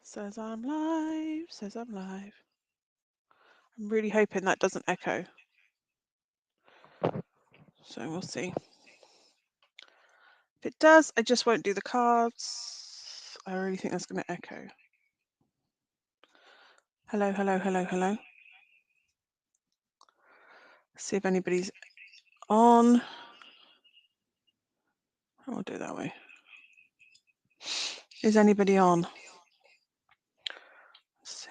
Says I'm live, says I'm live. I'm really hoping that doesn't echo. So we'll see. If it does, I just won't do the cards. I really think that's going to echo. Hello, hello, hello, hello. See if anybody's on. I'll do it that way. Is anybody on? Let's see.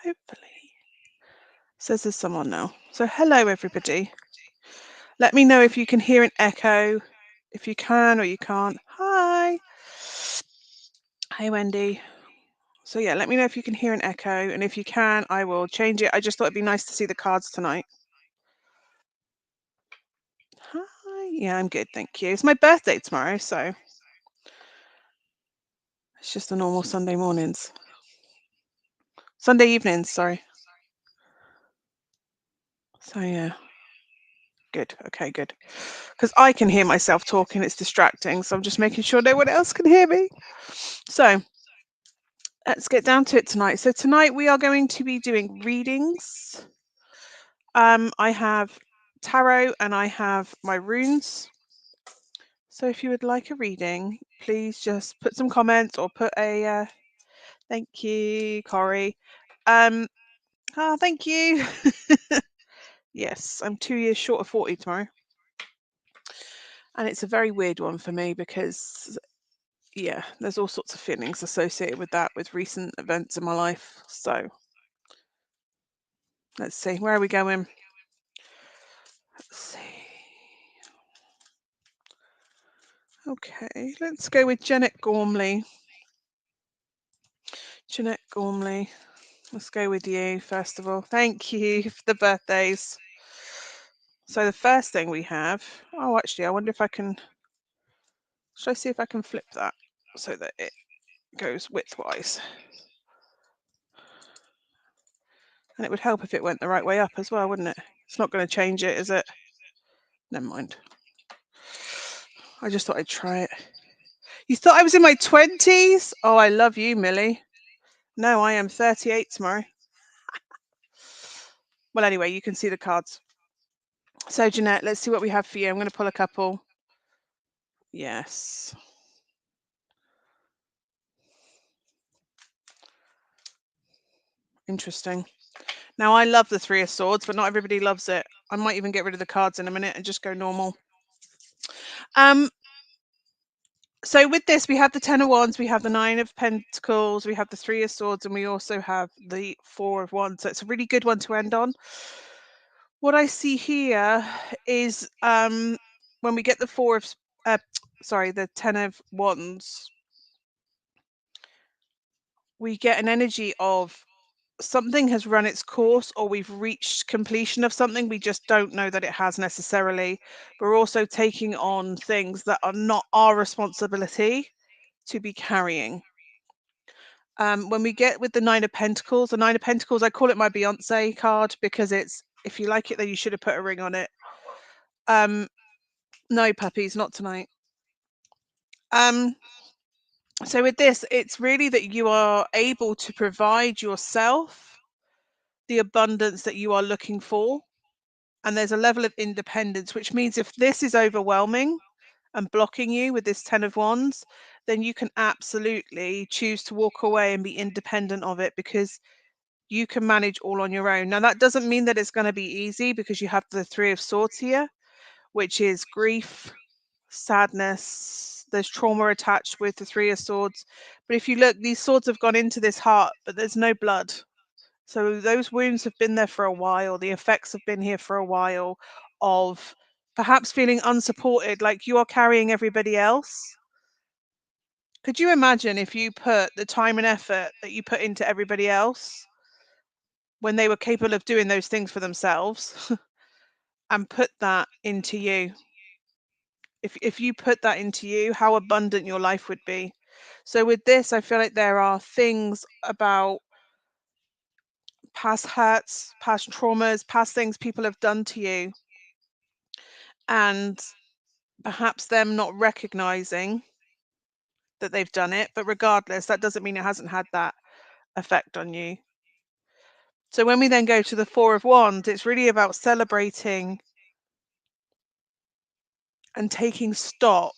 Hopefully. Says there's someone now. So hello, everybody. Let me know if you can hear an echo, if you can or you can't. Hi. Hey, Wendy. So yeah, let me know if you can hear an echo, and if you can, I will change it. I just thought it'd be nice to see the cards tonight. Hi. Yeah, I'm good, thank you. It's my birthday tomorrow, so it's just the normal Sunday mornings. Sunday evenings, sorry. So yeah. Good. Okay, good. Because I can hear myself talking, it's distracting, so I'm just making sure no one else can hear me. So let's get down to it tonight. So tonight we are going to be doing readings. I have tarot and I have my runes. So if you would like a reading, please just put some comments or put a thank you, Corey. Thank you. Yes, I'm 2 years short of 40 tomorrow. And it's a very weird one for me because, yeah, there's all sorts of feelings associated with that, with recent events in my life. So let's see, where are we going? Let's see. Okay, let's go with Jeanette Gormley. Jeanette Gormley. Let's go with you, first of all. Thank you for the birthdays. So the first thing we have, oh, actually, I wonder if I can, should I see if I can flip that so that it goes widthwise? And it would help if it went the right way up as well, wouldn't it? It's not going to change it, is it? Never mind. I just thought I'd try it. You thought I was in my 20s? Oh, I love you, Millie. No, I am 38 tomorrow. Well, anyway, you can see the cards. So, Jeanette, let's see what we have for you. I'm going to pull a couple. Yes. Interesting. Now, I love the Three of Swords, but not everybody loves it. I might even get rid of the cards in a minute and just go normal. So with this, we have the Ten of Wands, we have the Nine of Pentacles, we have the Three of Swords, and we also have the Four of Wands. So it's a really good one to end on. What I see here is when we get the the Ten of Wands, we get an energy of something has run its course, or we've reached completion of something. We just don't know that it has necessarily. We're also taking on things that are not our responsibility to be carrying. When we get with the Nine of Pentacles, I call it my Beyonce card because it's, if you like it, then you should have put a ring on it. No, puppies, not tonight. So with this, it's really that you are able to provide yourself the abundance that you are looking for. And there's a level of independence, which means if this is overwhelming and blocking you with this Ten of Wands, then you can absolutely choose to walk away and be independent of it because you can manage all on your own. Now, that doesn't mean that it's going to be easy because you have the Three of Swords here, which is grief, sadness. There's trauma attached with the Three of Swords. But if you look, these swords have gone into this heart, but there's no blood. So those wounds have been there for a while. The effects have been here for a while of perhaps feeling unsupported, like you are carrying everybody else. Could you imagine if you put the time and effort that you put into everybody else when they were capable of doing those things for themselves and put that into you? If you put that into you, how abundant your life would be. So with this, I feel like there are things about past hurts, past traumas, past things people have done to you, and perhaps them not recognizing that they've done it, but regardless, that doesn't mean it hasn't had that effect on you. So when we then go to the Four of Wands, it's really about celebrating and taking stock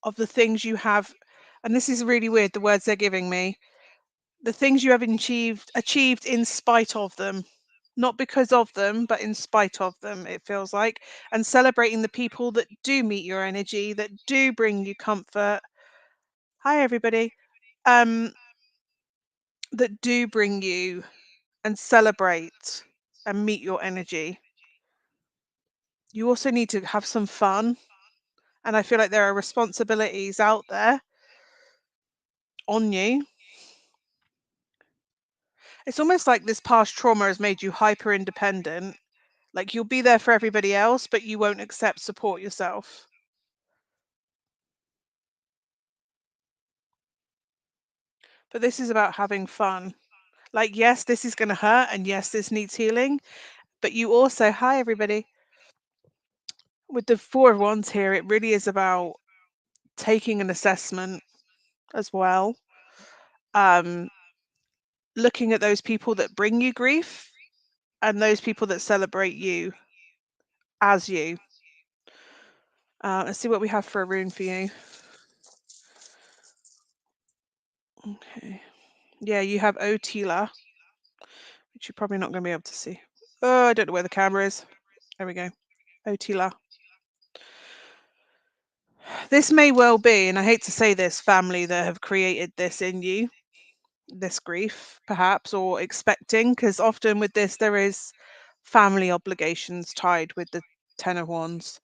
of the things you have. And this is really weird, the words they're giving me. The things you have achieved in spite of them. Not because of them, but in spite of them, it feels like. And celebrating the people that do meet your energy, that do bring you comfort. Hi, everybody. Um, that do bring you and celebrate and meet your energy. You also need to have some fun. And I feel like there are responsibilities out there on you. It's almost like this past trauma has made you hyper independent. Like you'll be there for everybody else, but you won't accept support yourself. But this is about having fun. Like, yes, this is going to hurt, and yes, this needs healing. But you also, hi, everybody. With the Four of Wands here, it really is about taking an assessment as well. Looking at those people that bring you grief and those people that celebrate you as you. Let's see what we have for a rune for you. Okay. Yeah, you have Otila, which you're probably not going to be able to see. Oh, I don't know where the camera is. There we go. Otila. This may well be, and I hate to say this, family that have created this in you, this grief, perhaps, or expecting, because often with this, there is family obligations tied with the Ten of Wands.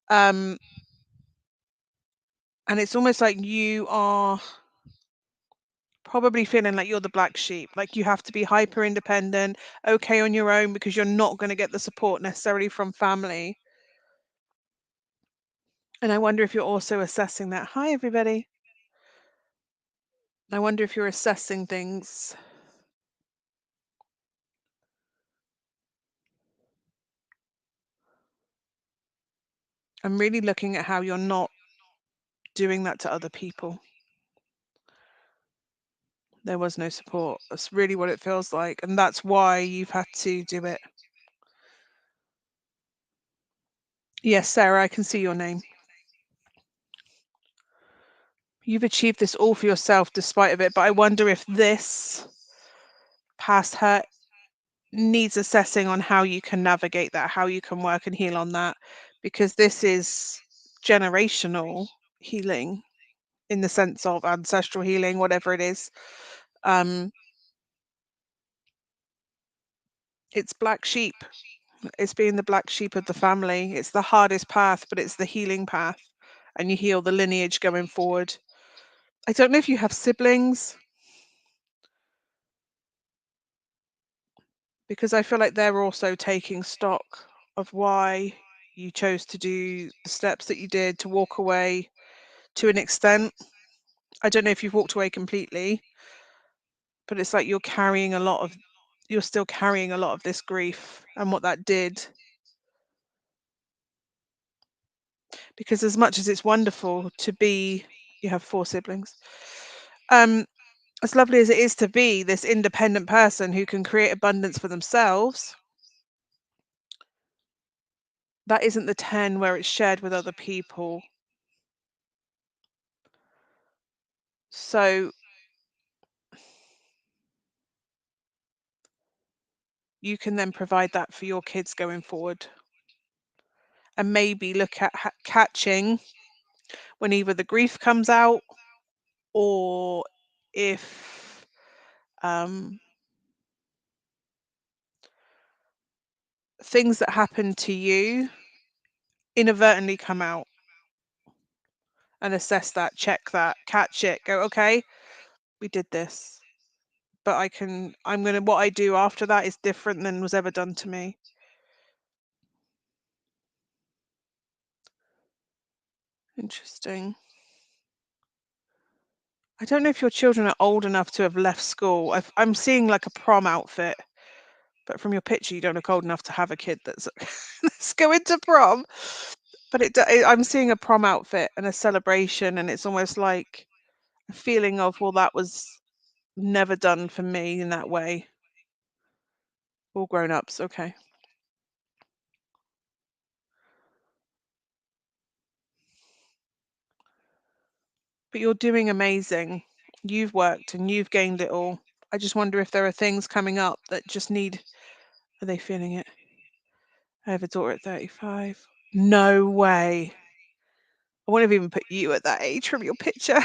And it's almost like you are probably feeling like you're the black sheep, like you have to be hyper independent, okay on your own, because you're not going to get the support necessarily from family. And I wonder if you're also assessing that. Hi, everybody. I wonder if you're assessing things. I'm really looking at how you're not doing that to other people. There was no support. That's really what it feels like. And that's why you've had to do it. Yes, Sarah, I can see your name. You've achieved this all for yourself despite of it. But I wonder if this past hurt needs assessing on how you can navigate that, how you can work and heal on that. Because this is generational healing in the sense of ancestral healing, whatever it is. It's black sheep. It's being the black sheep of the family. It's the hardest path, but it's the healing path. And you heal the lineage going forward. I don't know if you have siblings, because I feel like they're also taking stock of why you chose to do the steps that you did, to walk away to an extent. I don't know if you've walked away completely, but it's like you're still carrying a lot of this grief and what that did. Because as much as it's wonderful to be, you have 4 siblings. As lovely as it is to be this independent person who can create abundance for themselves, that isn't the 10 where it's shared with other people. So you can then provide that for your kids going forward, and maybe look at catching when either the grief comes out, or if things that happen to you inadvertently come out, and assess that, check that, catch it, go, okay, we did this, but what I do after that is different than was ever done to me. Interesting. I don't know if your children are old enough to have left school. I'm seeing like a prom outfit, but from your picture, you don't look old enough to have a kid that's that's going to prom. But I'm seeing a prom outfit and a celebration, and it's almost like feeling of, well, that was never done for me in that way. All grown ups, okay. But you're doing amazing. You've worked and you've gained it all. I just wonder if there are things coming up that just need. Are they feeling it? I have a daughter at 35. No way. I wouldn't have even put you at that age from your picture.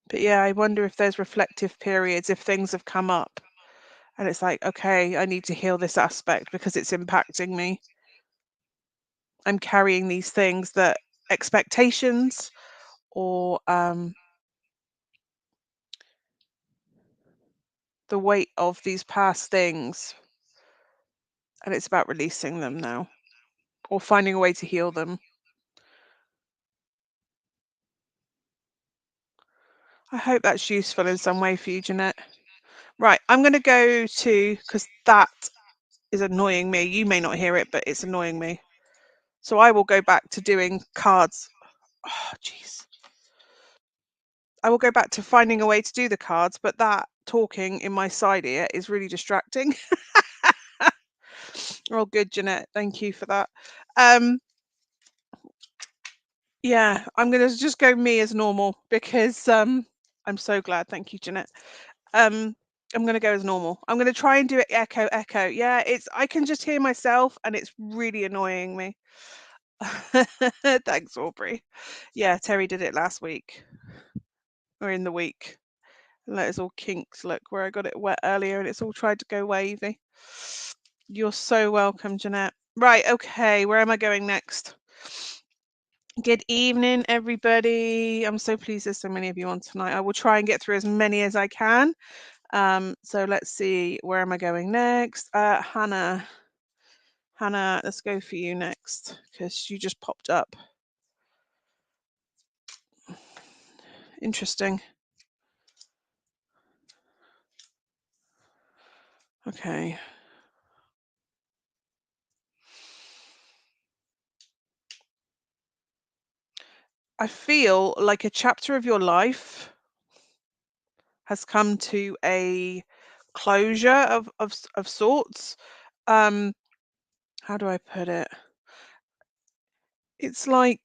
But yeah, I wonder if there's reflective periods, if things have come up and it's like, okay, I need to heal this aspect because it's impacting me. I'm carrying these things that expectations or the weight of these past things, and it's about releasing them now or finding a way to heal them. I hope that's useful in some way for you, Jeanette. Right, I'm going to go to, because that is annoying me. You may not hear it, but it's annoying me. So I will go back to doing cards. Oh, jeez. I will go back to finding a way to do the cards, but that talking in my side ear is really distracting. Oh, good, Jeanette. Thank you for that. Yeah, I'm going to just go me as normal because I'm so glad. Thank you, Jeanette. I'm going to go as normal. I'm going to try and do it echo, echo. Yeah, I can just hear myself and it's really annoying me. Thanks, Aubrey. Yeah, Terry did it last week or in the week. And that is all kinks. Look where I got it wet earlier and it's all tried to go wavy. You're so welcome, Jeanette. Right, okay, where am I going next? Good evening, everybody. I'm so pleased there's so many of you on tonight. I will try and get through as many as I can. So let's see, where am I going next? Hannah. Hannah, let's go for you next because you just popped up. Interesting. Okay. I feel like a chapter of your life has come to a closure of sorts. How do I put it? It's like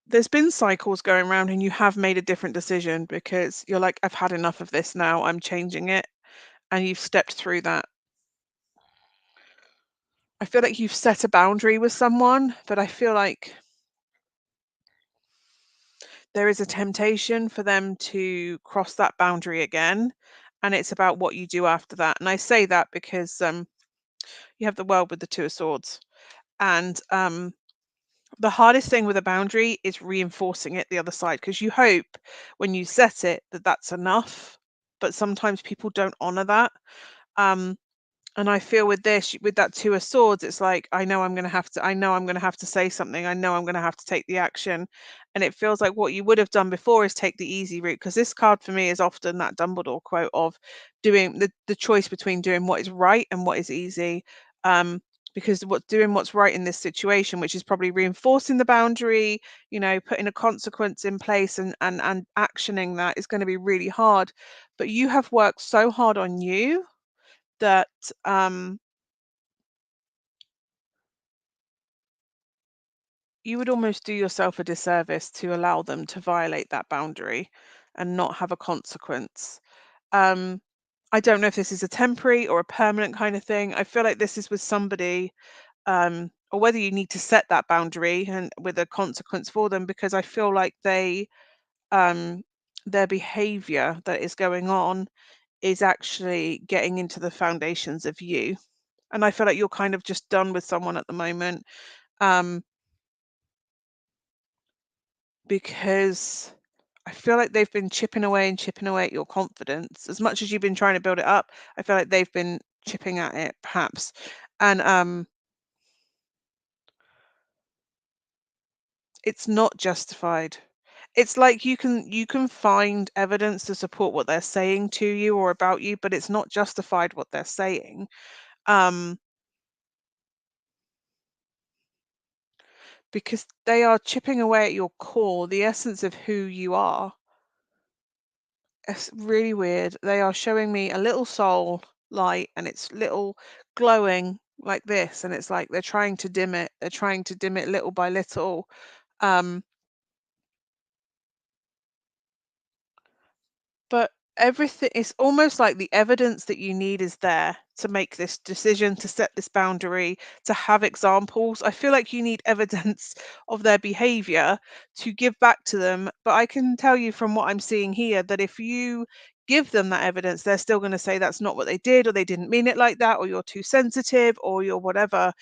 there's been cycles going around and you have made a different decision because you're like, I've had enough of this now, I'm changing it. And you've stepped through that. I feel like you've set a boundary with someone, but I feel like there is a temptation for them to cross that boundary again. And it's about what you do after that. And I say that because you have the world with the Two of Swords. And the hardest thing with a boundary is reinforcing it the other side because you hope when you set it that that's enough. But sometimes people don't honor that. Um, And I feel with this, with that Two of Swords, it's like, I know I'm going to have to say something. I know I'm going to have to take the action. And it feels like what you would have done before is take the easy route. Because this card for me is often that Dumbledore quote of doing the choice between doing what is right and what is easy. Because doing what's right in this situation, which is probably reinforcing the boundary, putting a consequence in place and actioning that is going to be really hard. But you have worked so hard on you that you would almost do yourself a disservice to allow them to violate that boundary and not have a consequence. Um, I don't know if this is a temporary or a permanent kind of thing. I feel like this is with somebody, or whether you need to set that boundary and with a consequence for them, because I feel like their behavior that is going on is actually getting into the foundations of you. And I feel like you're kind of just done with someone at the moment. Um, because I feel like they've been chipping away and chipping away at your confidence. As much as you've been trying to build it up, I feel like they've been chipping at it, perhaps. And it's not justified. It's like you can find evidence to support what they're saying to you or about you, but it's not justified what they're saying. Um, because they are chipping away at your core, the essence of who you are. It's really weird. They are showing me a little soul light and it's little glowing like this, and it's like they're trying to dim it. They're trying to dim it little by little. Um, But everything it's almost like the evidence that you need is there to make this decision, to set this boundary, to have examples. I feel like you need evidence of their behavior to give back to them. But I can tell you from what I'm seeing here that if you give them that evidence, they're still going to say that's not what they did, or they didn't mean it like that, or you're too sensitive, or you're whatever.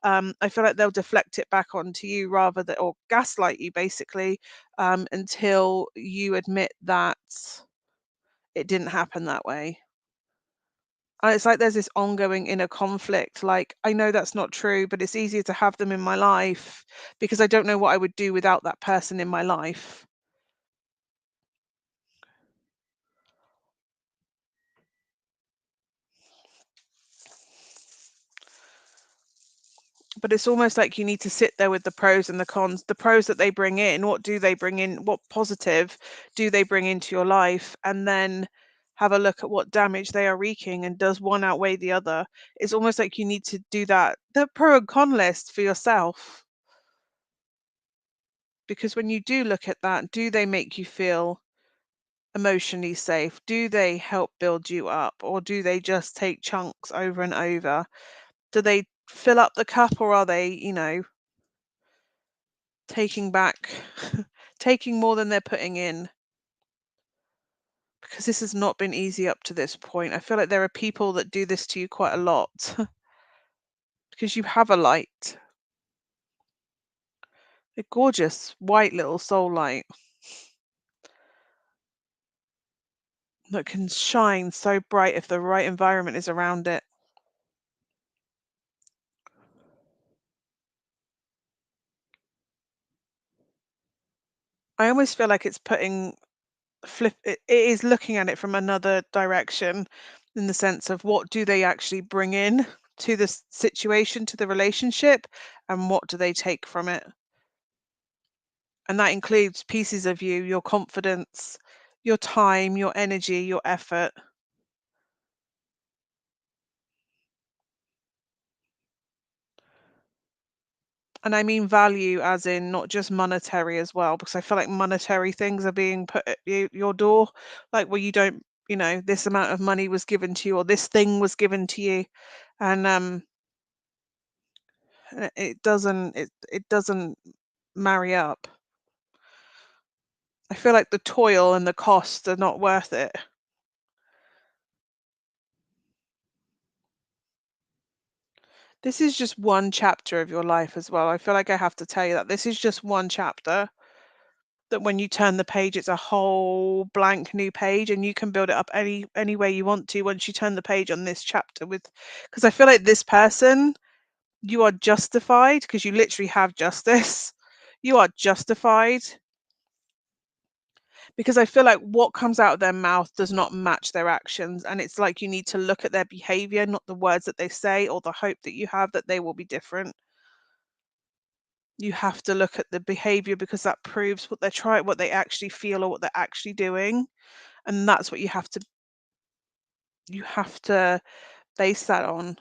I feel like they'll deflect it back onto you rather than, or gaslight you basically, until you admit that it didn't happen that way. And it's like there's this ongoing inner conflict. Like, I know that's not true, but it's easier to have them in my life because I don't know what I would do without that person in my life. But it's almost like you need to sit there with the pros and the cons. The pros that they bring in, what do they bring in? What positive do they bring into your life? And then have a look at what damage they are wreaking, and does one outweigh the other? It's almost like you need to do that, the pro and con list for yourself. Because when you do look at that, do they make you feel emotionally safe? Do they help build you up? Or do they just take chunks over and over? Do they fill up the cup, or are they, taking back, taking more than they're putting in? Because this has not been easy up to this point. I feel like there are people that do this to you quite a lot because you have a light, a gorgeous white little soul light that can shine so bright if the right environment is around it. I almost feel like it's putting it is looking at it from another direction, in the sense of what do they actually bring in to the situation, to the relationship, and what do they take from it? And that includes pieces of you, your confidence, your time, your energy, your effort. And I mean value as in not just monetary as well, because I feel like monetary things are being put at your door, like, well, you don't, this amount of money was given to you, or this thing was given to you. And it doesn't marry up. I feel like the toil and the costs are not worth it. This is just one chapter of your life as well. I feel like I have to tell you that this is just one chapter, that when you turn the page, it's a whole blank new page, and you can build it up any way you want to once you turn the page on this chapter with, because I feel like this person, you are justified because you literally have justice. You are justified because I feel like what comes out of their mouth does not match their actions. And it's like you need to look at their behavior, not the words that they say or the hope that you have that they will be different. You have to look at the behavior because that proves what they're trying, what they actually feel, or what they're actually doing. And that's what you have to base that on.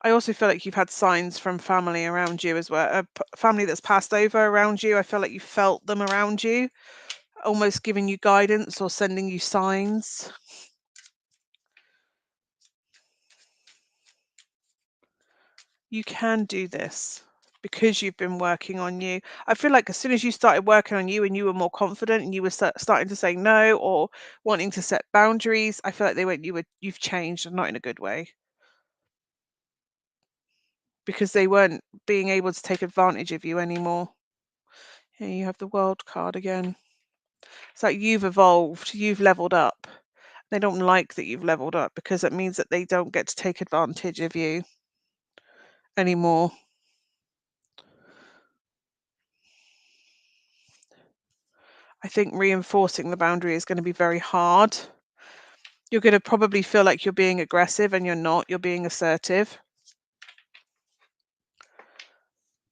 I also feel like you've had signs from family around you as well, family that's passed over around you. I feel like you felt them around you, almost giving you guidance or sending you signs. You can do this because you've been working on you. I feel like as soon as you started working on you and you were more confident and you were starting to say no or wanting to set boundaries, I feel like you've changed, and not in a good way, because they weren't being able to take advantage of you anymore. Here you have the world card again. It's like you've evolved, you've leveled up. They don't like that you've leveled up because it means that they don't get to take advantage of you anymore. I think reinforcing the boundary is going to be very hard. You're going to probably feel like you're being aggressive and you're not, you're being assertive.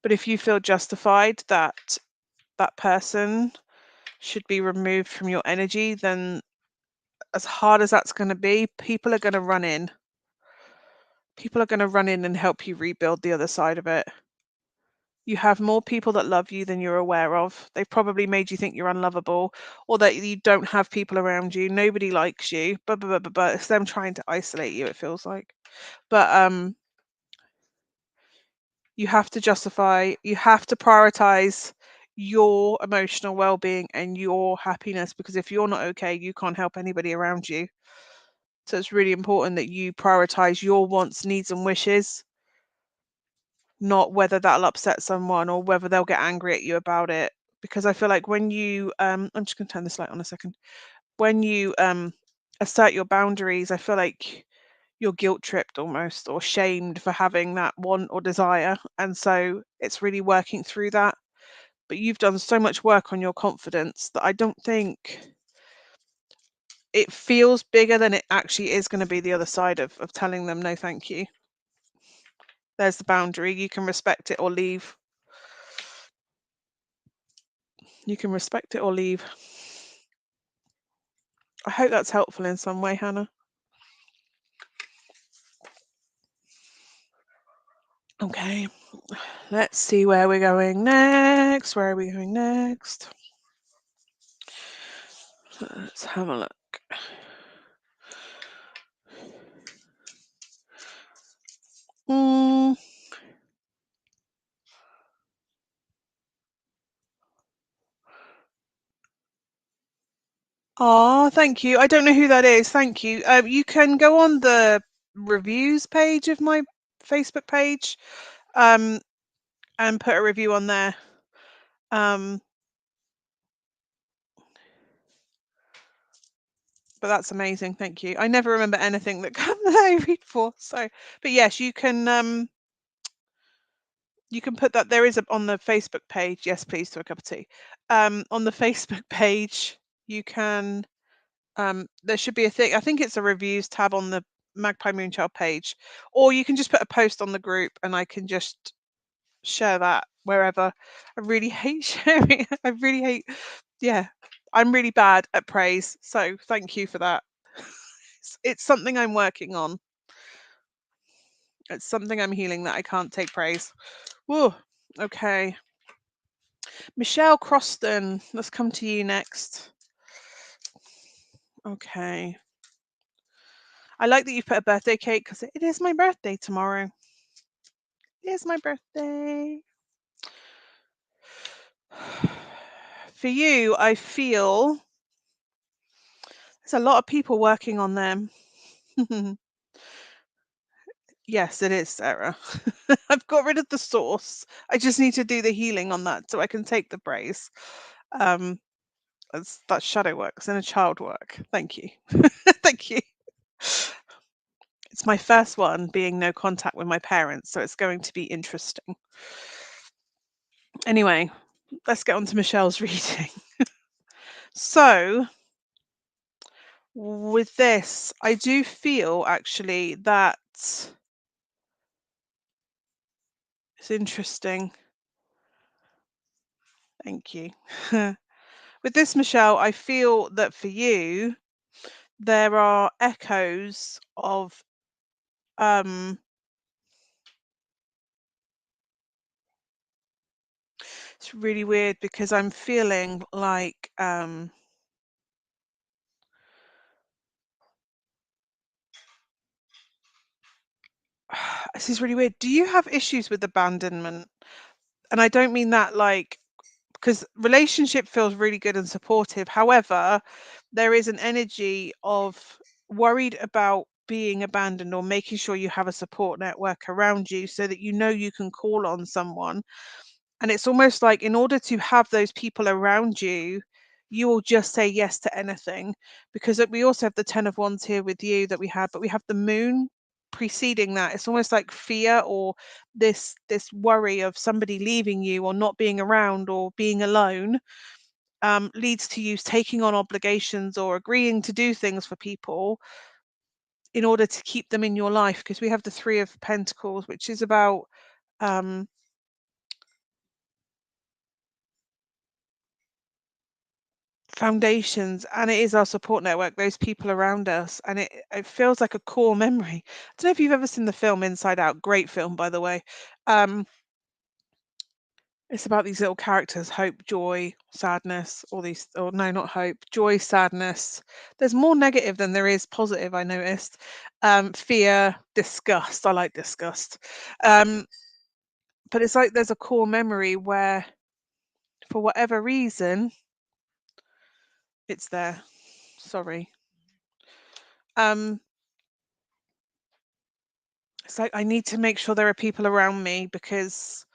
But if you feel justified that that person should be removed from your energy, then as hard as that's going to be, people are going to run in. People are going to run in and help you rebuild the other side of it. You have more people that love you than you're aware of. They've probably made you think you're unlovable or that you don't have people around you. Nobody likes you. But it's them trying to isolate you, it feels like. But you have to justify, you have to prioritize your emotional well-being and your happiness, because if you're not okay, you can't help anybody around you. So it's really important that you prioritize your wants, needs, and wishes, not whether that'll upset someone or whether they'll get angry at you about it. Because I feel like when you, I'm just going to turn this light on a second. When you assert your boundaries, I feel like you're guilt tripped almost or shamed for having that want or desire. And so it's really working through that. But you've done so much work on your confidence that I don't think it feels bigger than it actually is going to be the other side of telling them no thank you. There's the boundary. You can respect it or leave. You can respect it or leave. I hope that's helpful in some way, Hannah. Okay, let's see where we're going next. Where are we going next? Let's have a look. Oh, thank you. I don't know who that is. Thank you. You can go on the reviews page of my Facebook page, and put a review on there. But that's amazing. Thank you. I never remember anything that I read for. So, but yes, you can put that. There is on the Facebook page. Yes, please, to a cup of tea. On the Facebook page, you can. There should be a thing. I think it's a reviews tab on the Magpie Moonchild page, or you can just put a post on the group, and I can just share that wherever. I really hate sharing. I really hate. Yeah, I'm really bad at praise. So thank you for that. It's something I'm working on. It's something I'm healing, that I can't take praise. Whoa. Okay. Michelle Croston, let's come to you next. Okay. I like that you put a birthday cake, because it is my birthday tomorrow. It is my birthday. For you, I feel there's a lot of people working on them. Yes, it is, Sarah. I've got rid of the source. I just need to do the healing on that so I can take the praise. That's shadow work. It's inner child work. Thank you. Thank you. It's my first one, being no contact with my parents, so it's going to be interesting. Anyway, let's get on to Michelle's reading. So, with this, I do feel actually that it's interesting. Thank you. With this, Michelle, I feel that for you, there are echoes of it's really weird, because I'm feeling like this is really weird. Do you have issues with abandonment? And I don't mean that like, because relationship feels really good and supportive. However, there is an energy of worried about being abandoned, or making sure you have a support network around you so that you know you can call on someone. And it's almost like, in order to have those people around you, you will just say yes to anything. Because we also have the 10 of Wands here with you that we had, but we have the moon preceding that. It's almost like fear, or this worry of somebody leaving you or not being around or being alone. leads to you taking on obligations or agreeing to do things for people in order to keep them in your life, because we have the Three of Pentacles, which is about um, foundations, and it is our support network, those people around us, and it feels like a core memory. I don't know if you've ever seen the film Inside Out. Great film, by the way. um it's about these little characters: hope, joy, sadness, all these, or no, not hope, joy, sadness. There's more negative than there is positive, I noticed. Fear, disgust. I like disgust. um but it's like there's a core memory where, for whatever reason, it's there. Sorry. um It's like I need to make sure there are people around me, because,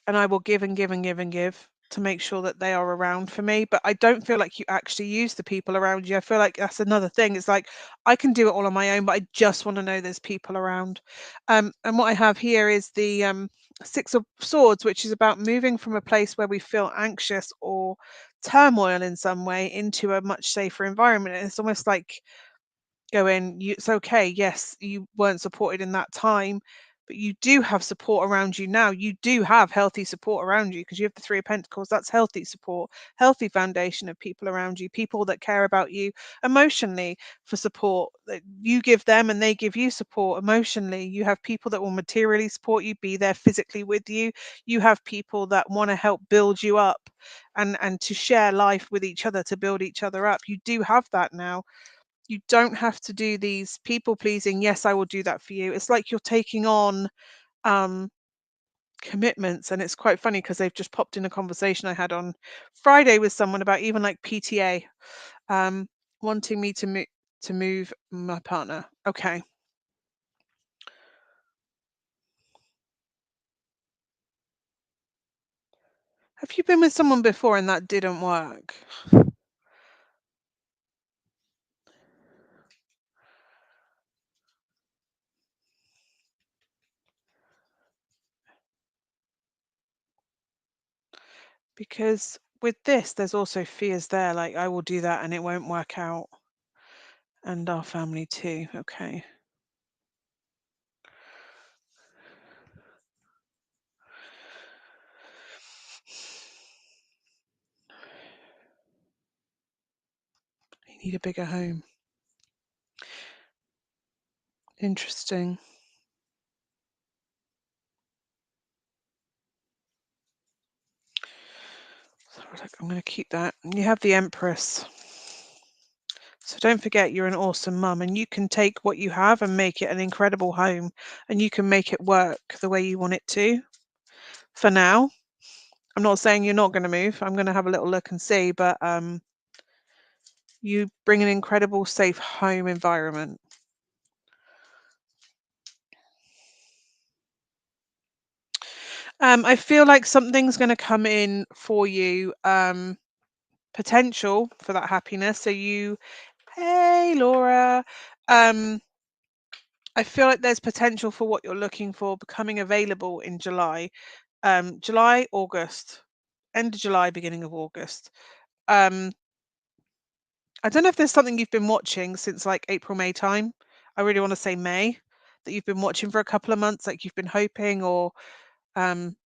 and I will give and give and give and give to make sure that they are around for me. But I don't feel like you actually use the people around you. I feel like that's another thing. It's like I can do it all on my own, but I just want to know there's people around. And what I have here is the Six of Swords, which is about moving from a place where we feel anxious or turmoil in some way into a much safer environment. And it's almost like going, it's okay. Yes, you weren't supported in that time, but you do have support around you now. You do have healthy support around you, because you have the Three of Pentacles. That's healthy support, healthy foundation of people around you, people that care about you emotionally, for support that you give them and they give you support emotionally. You have people that will materially support you, be there physically with you. You have people that want to help build you up, and to share life with each other, to build each other up. You do have that now. You don't have to do these people pleasing, yes, I will do that for you. It's like you're taking on um commitments. And it's quite funny because they've just popped in a conversation I had on Friday with someone about even like PTA, um wanting me to move my partner. Okay. Have you been with someone before and that didn't work? Because with this, there's also fears there, like I will do that and it won't work out, and our family too. Okay. You need a bigger home. Interesting. So I'm going to keep that. You have the Empress. So don't forget, you're an awesome mum, and you can take what you have and make it an incredible home, and you can make it work the way you want it to. For now, I'm not saying you're not going to move. I'm going to have a little look and see, but you bring an incredible, safe home environment. I feel like something's going to come in for you. Potential for that happiness. So you, hey Laura, um, I feel like there's potential for what you're looking for becoming available in July. July, August, end of July, beginning of August. Um, I don't know if there's something you've been watching since like April, May time. I really want to say May, that you've been watching for a couple of months, like you've been hoping, or um,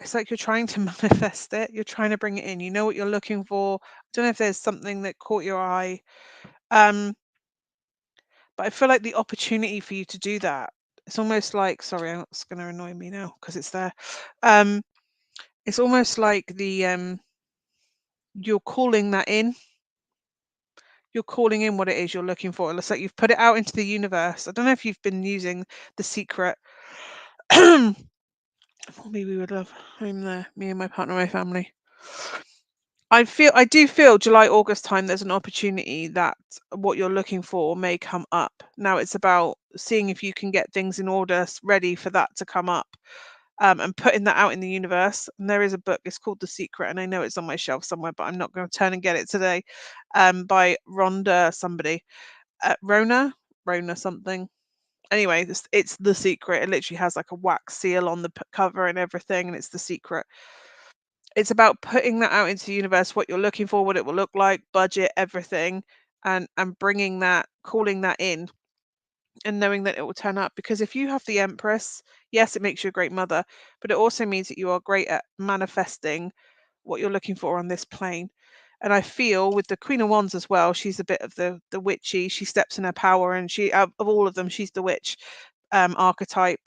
it's like you're trying to manifest it. You're trying to bring it in. You know what you're looking for. I don't know if there's something that caught your eye. Um, but I feel like the opportunity for you to do that, it's almost like, sorry, it's going to annoy me now because it's there. Um, it's almost like you're calling that in. You're calling in what it is you're looking for. It looks like you've put it out into the universe. I don't know if you've been using The Secret. For me, we would love home there, me and my partner, my family. I do feel July, August time, there's an opportunity that what you're looking for may come up. Now it's about seeing if you can get things in order, ready for that to come up, and putting that out in the universe. And there is a book, it's called The Secret, and I know it's on my shelf somewhere, but I'm not going to turn and get it today, by Rhonda somebody. Rona something. Anyway, it's The Secret. It literally has like a wax seal on the cover and everything, and it's The Secret. It's about putting that out into the universe, what you're looking for, what it will look like, budget, everything, and bringing that, calling that in, and knowing that it will turn up. Because if you have the Empress, yes, it makes you a great mother, but it also means that you are great at manifesting what you're looking for on this plane. And I feel with the Queen of Wands as well, she's a bit of the witchy. She steps in her power, and she of all of them, she's the witch archetype.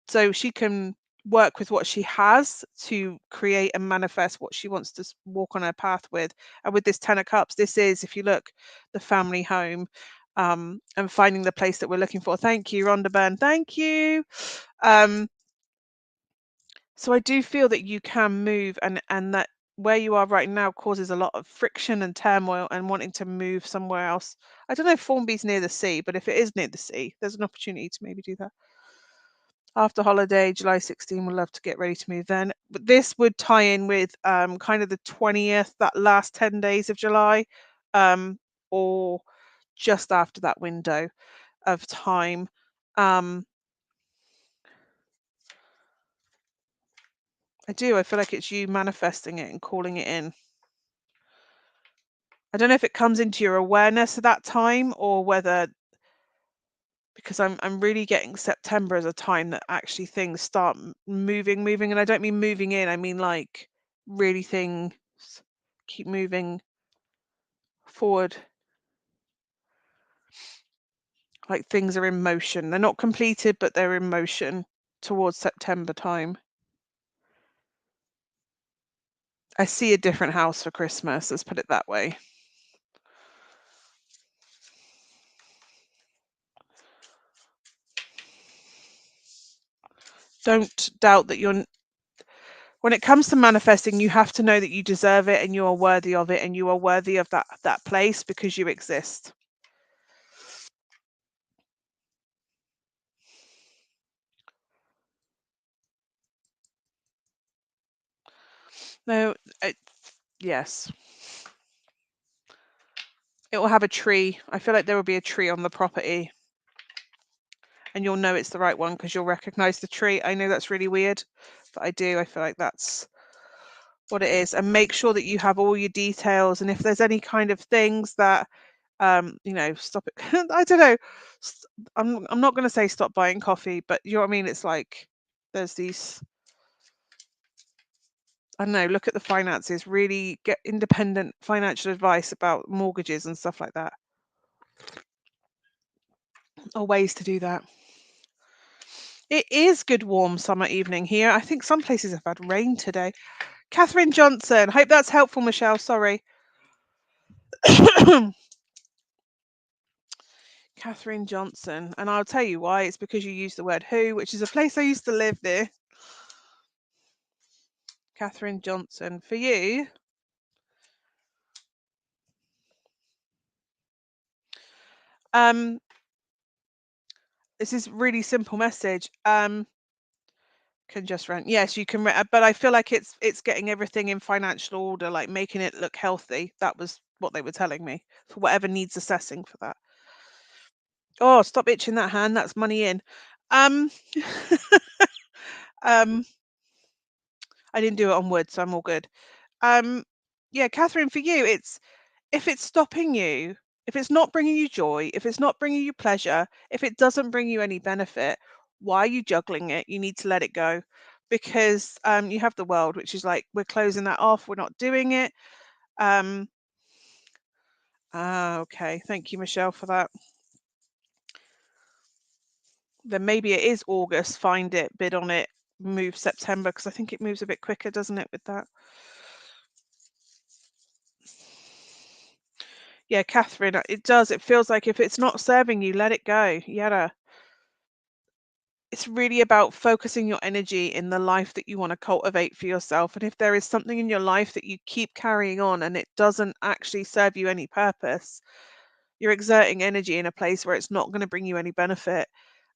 So she can work with what she has to create and manifest what she wants to walk on her path with. And with this Ten of Cups, this is, if you look, the family home, and finding the place that we're looking for. Thank you, Rhonda Byrne. Thank you. Um, so I do feel that you can move, and that where you are right now causes a lot of friction and turmoil and wanting to move somewhere else. I don't know if Formby's near the sea, but if it is near the sea, there's an opportunity to maybe do that. After holiday, July 16, we'd love to get ready to move then. But this would tie in with kind of the 20th, that last 10 days of July, or just after that window of time. Um, I do. I feel like it's you manifesting it and calling it in. I don't know if it comes into your awareness at that time, or whether, because I'm really getting September as a time that actually things start moving, and I don't mean moving in, I mean like really things keep moving forward, like things are in motion. They're not completed, but they're in motion towards September time. I see a different house for Christmas, let's put it that way. Don't doubt that when it comes to manifesting, you have to know that you deserve it and you are worthy of it, and you are worthy of that place because you exist. No, yes. It will have a tree. I feel like there will be a tree on the property, and you'll know it's the right one because you'll recognize the tree. I know that's really weird, but I do. I feel like that's what it is. And make sure that you have all your details. And if there's any kind of things that, stop it. I don't know. I'm not going to say stop buying coffee, but you know what I mean? It's like there's these, I don't know, look at the finances, really get independent financial advice about mortgages and stuff like that, or ways to do that. It is good warm summer evening here. I think some places have had rain today. Catherine Johnson. Hope that's helpful, Michelle. Sorry. Catherine Johnson. And I'll tell you why. It's because you use the word who, which is a place I used to live near. Catherine Johnson. For you, this is really simple message. Can just rent. Yes, you can rent, but I feel like it's getting everything in financial order, like making it look healthy. That was what they were telling me, for whatever needs assessing for that. Oh, stop itching that hand. That's money in. Um, um, I didn't do it on wood, so I'm all good. Um, yeah, Catherine, for you, it's if it's stopping you, if it's not bringing you joy, if it's not bringing you pleasure, if it doesn't bring you any benefit, why are you juggling it? You need to let it go, because you have the world, which is like, we're closing that off. We're not doing it. Um, okay. Thank you, Michelle, for that. Then maybe it is August. Find it, bid on it, move September, because I think it moves a bit quicker, doesn't it, with that? Yeah, Catherine, it does. It feels like if it's not serving you, let it go. Yeah. It's really about focusing your energy in the life that you want to cultivate for yourself. And if there is something in your life that you keep carrying on and it doesn't actually serve you any purpose, you're exerting energy in a place where it's not going to bring you any benefit.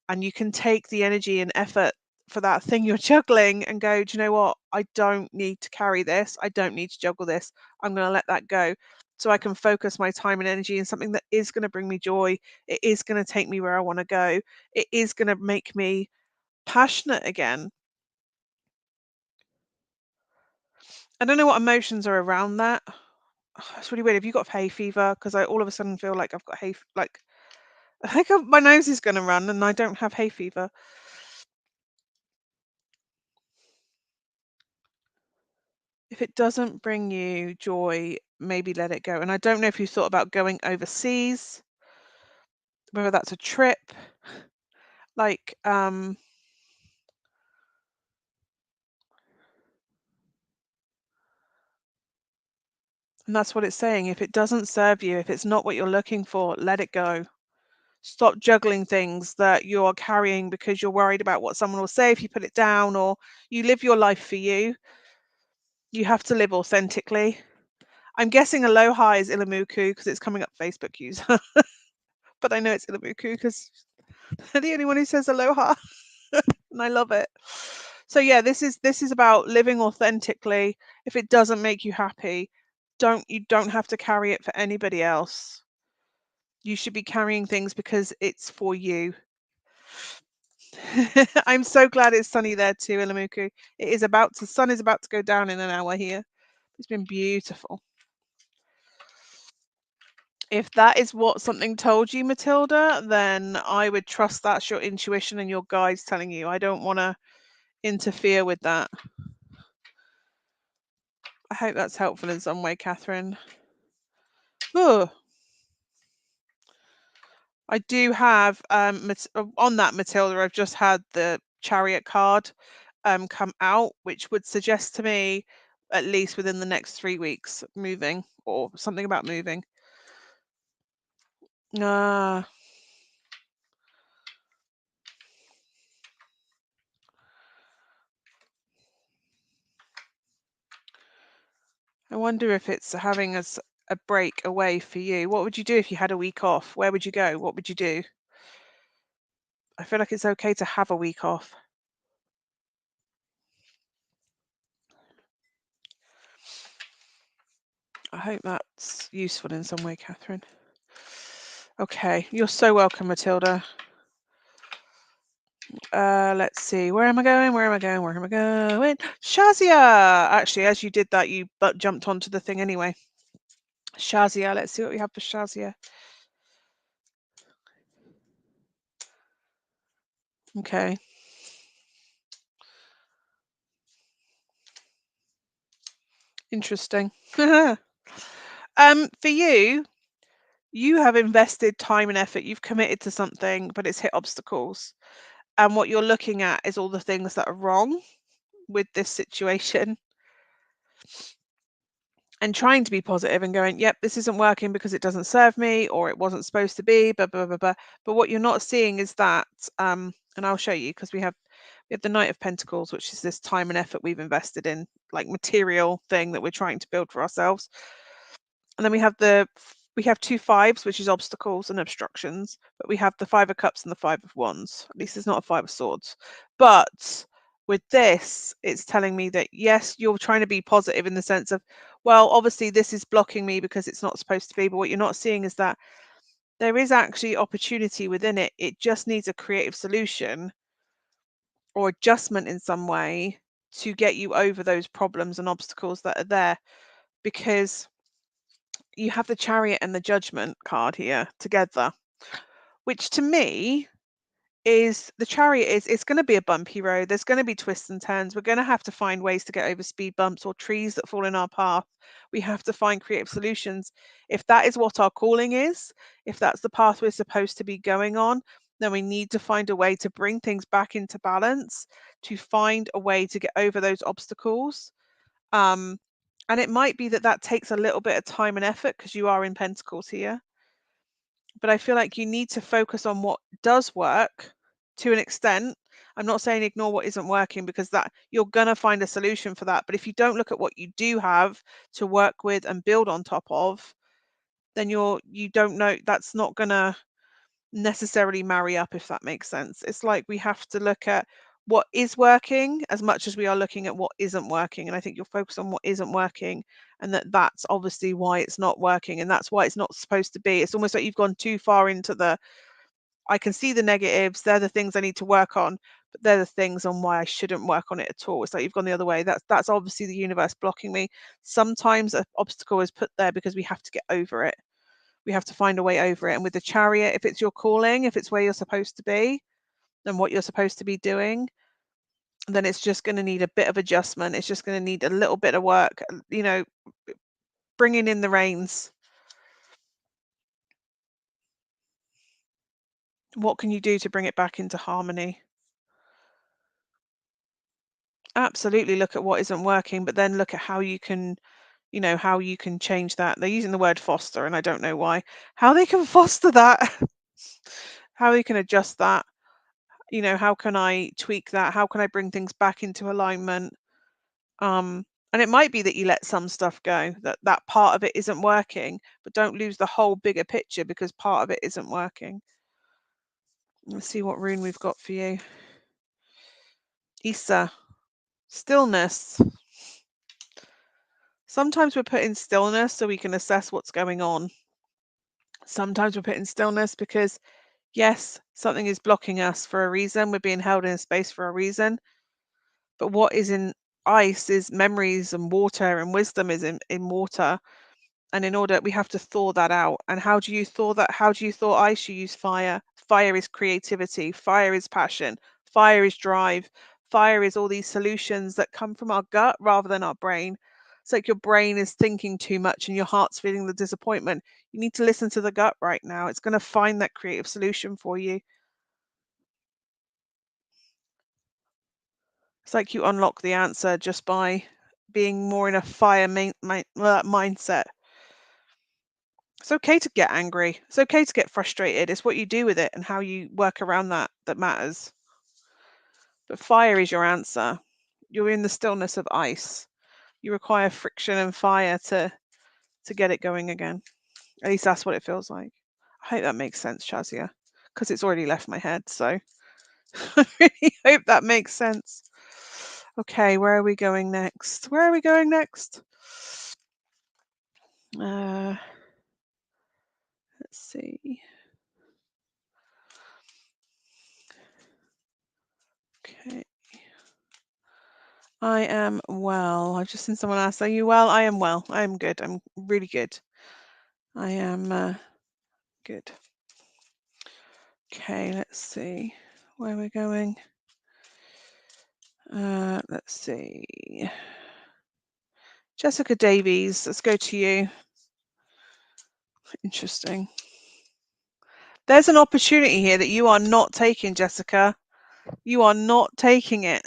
And you can take the energy and effort for that thing you're juggling and go, do you know what? I don't need to carry this. I don't need to juggle this. I'm going to let that go so I can focus my time and energy in something that is going to bring me joy. It is going to take me where I want to go. It is going to make me passionate again. I don't know what emotions are around that. It's really weird. Have you got hay fever? Because I all of a sudden feel like I've got like I think my nose is going to run and I don't have hay fever. If it doesn't bring you joy, maybe let it go. And I don't know if you thought about going overseas, whether that's a trip, like, and that's what it's saying. If it doesn't serve you, if it's not what you're looking for, let it go. Stop juggling things that you're carrying because you're worried about what someone will say if you put it down, or you live your life for you. You have to live authentically. I'm guessing aloha is Ilamuku because it's coming up Facebook user, but I know it's Ilamuku because they're the only one who says aloha. And I love it. So yeah, this is about living authentically. If it doesn't make you happy, you don't have to carry it for anybody else. You should be carrying things because it's for you. I'm so glad it's sunny there too, Ilamuku. Sun is about to go down in an hour here. It's been beautiful. If that is what something told you, Matilda, then I would trust that's your intuition and your guides telling you. I don't want to interfere with that. I hope that's helpful in some way, Catherine. Oh, I do have on that, Matilda. I've just had the Chariot card come out, which would suggest to me at least within the next 3 weeks moving or something about moving. Ah, I wonder if it's having a break away for you. What would you do if you had a week off? Where would you go? What would you do? I feel like it's okay to have a week off. I hope that's useful in some way, Catherine. Okay, you're so welcome, Matilda. Let's see. Where am I going? Where am I going? Where am I going? Shazia! Actually, as you did that, you jumped onto the thing anyway. Shazia, let's see what we have for Shazia. Okay. Interesting. For you have invested time and effort. You've committed to something, but it's hit obstacles. And what you're looking at is all the things that are wrong with this situation and trying to be positive and going, yep, this isn't working because it doesn't serve me or it wasn't supposed to be, blah, blah, blah, blah. But what you're not seeing is that, and I'll show you because we have the Knight of Pentacles, which is this time and effort we've invested in, like material thing that we're trying to build for ourselves. And then we have two fives, which is obstacles and obstructions, but we have the Five of Cups and the Five of Wands. At least it's not a Five of Swords. But with this, it's telling me that yes, you're trying to be positive in the sense of, well, obviously this is blocking me because it's not supposed to be, but what you're not seeing is that there is actually opportunity within it. It just needs a creative solution or adjustment in some way to get you over those problems and obstacles that are there, because you have the Chariot and the Judgment card here together, which to me is the Chariot is it's going to be a bumpy road. There's going to be twists and turns. We're going to have to find ways to get over speed bumps or trees that fall in our path. We have to find creative solutions. If that is what our calling is, if that's the path we're supposed to be going on, then we need to find a way to bring things back into balance, to find a way to get over those obstacles. Um, and it might be that that takes a little bit of time and effort because you are in Pentacles here. But I feel like you need to focus on what does work to an extent. I'm not saying ignore what isn't working because that you're going to find a solution for that. But if you don't look at what you do have to work with and build on top of, then you don't know, that's not going to necessarily marry up, if that makes sense. It's like we have to look at what is working as much as we are looking at what isn't working. And I think you're focused on what isn't working, and that's obviously why it's not working, and that's why it's not supposed to be. It's almost like you've gone too far into the, I can see the negatives, they're the things I need to work on, but they're the things on why I shouldn't work on it at all. It's like you've gone the other way. That's obviously the universe blocking me. Sometimes an obstacle is put there because we have to get over it. We have to find a way over it. And with the chariot, if it's your calling, if it's where you're supposed to be and what you're supposed to be doing, then it's just going to need a bit of adjustment. It's just going to need a little bit of work, bringing in the reins. What can you do to bring it back into harmony? Absolutely look at what isn't working, but then look at how you can, how you can change that. They're using the word foster, and I don't know why. How they can foster that, how they can adjust that, how can I tweak that? How can I bring things back into alignment? And it might be that you let some stuff go, that part of it isn't working, but don't lose the whole bigger picture because part of it isn't working. Let's see what rune we've got for you. Issa, stillness. Sometimes we're put in stillness so we can assess what's going on. Sometimes we're put in stillness because, yes, something is blocking us for a reason. We're being held in a space for a reason. But what is in ice is memories and water, and wisdom is in water. And in order, we have to thaw that out. And how do you thaw that? How do you thaw ice? You use fire. Fire is creativity. Fire is passion. Fire is drive. Fire is all these solutions that come from our gut rather than our brain. It's like your brain is thinking too much and your heart's feeling the disappointment. You need to listen to the gut right now. It's going to find that creative solution for you. It's like you unlock the answer just by being more in a fire mindset. It's okay to get angry. It's okay to get frustrated. It's what you do with it and how you work around that that matters. But fire is your answer. You're in the stillness of ice. You require friction and fire to get it going again. At least that's what it feels like. I hope that makes sense, Shazia, because it's already left my head. So I really hope that makes sense. Okay, where are we going next? Where are we going next? Let's see. Okay. I am well. I've just seen someone ask, "Are you well?" I am well. I am good. I'm really good. I am good. Okay, let's see where we're going. Let's see. Jessica Davies, let's go to you. Interesting. There's an opportunity here that you are not taking, Jessica. You are not taking it.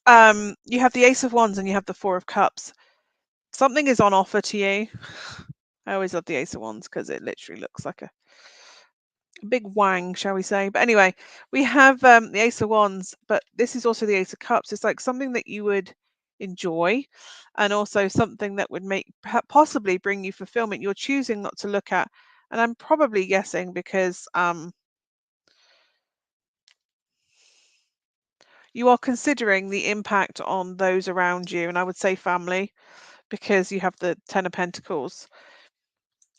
You have the Ace of Wands and you have the Four of Cups. Something is on offer to you. I always love the Ace of Wands because it literally looks like a big wang, shall we say. But anyway, we have the Ace of Wands, but this is also the Ace of Cups. It's like something that you would enjoy and also something that would make possibly bring you fulfillment. You're choosing not to look at, and I'm probably guessing because you are considering the impact on those around you, and I would say family, because you have the Ten of Pentacles.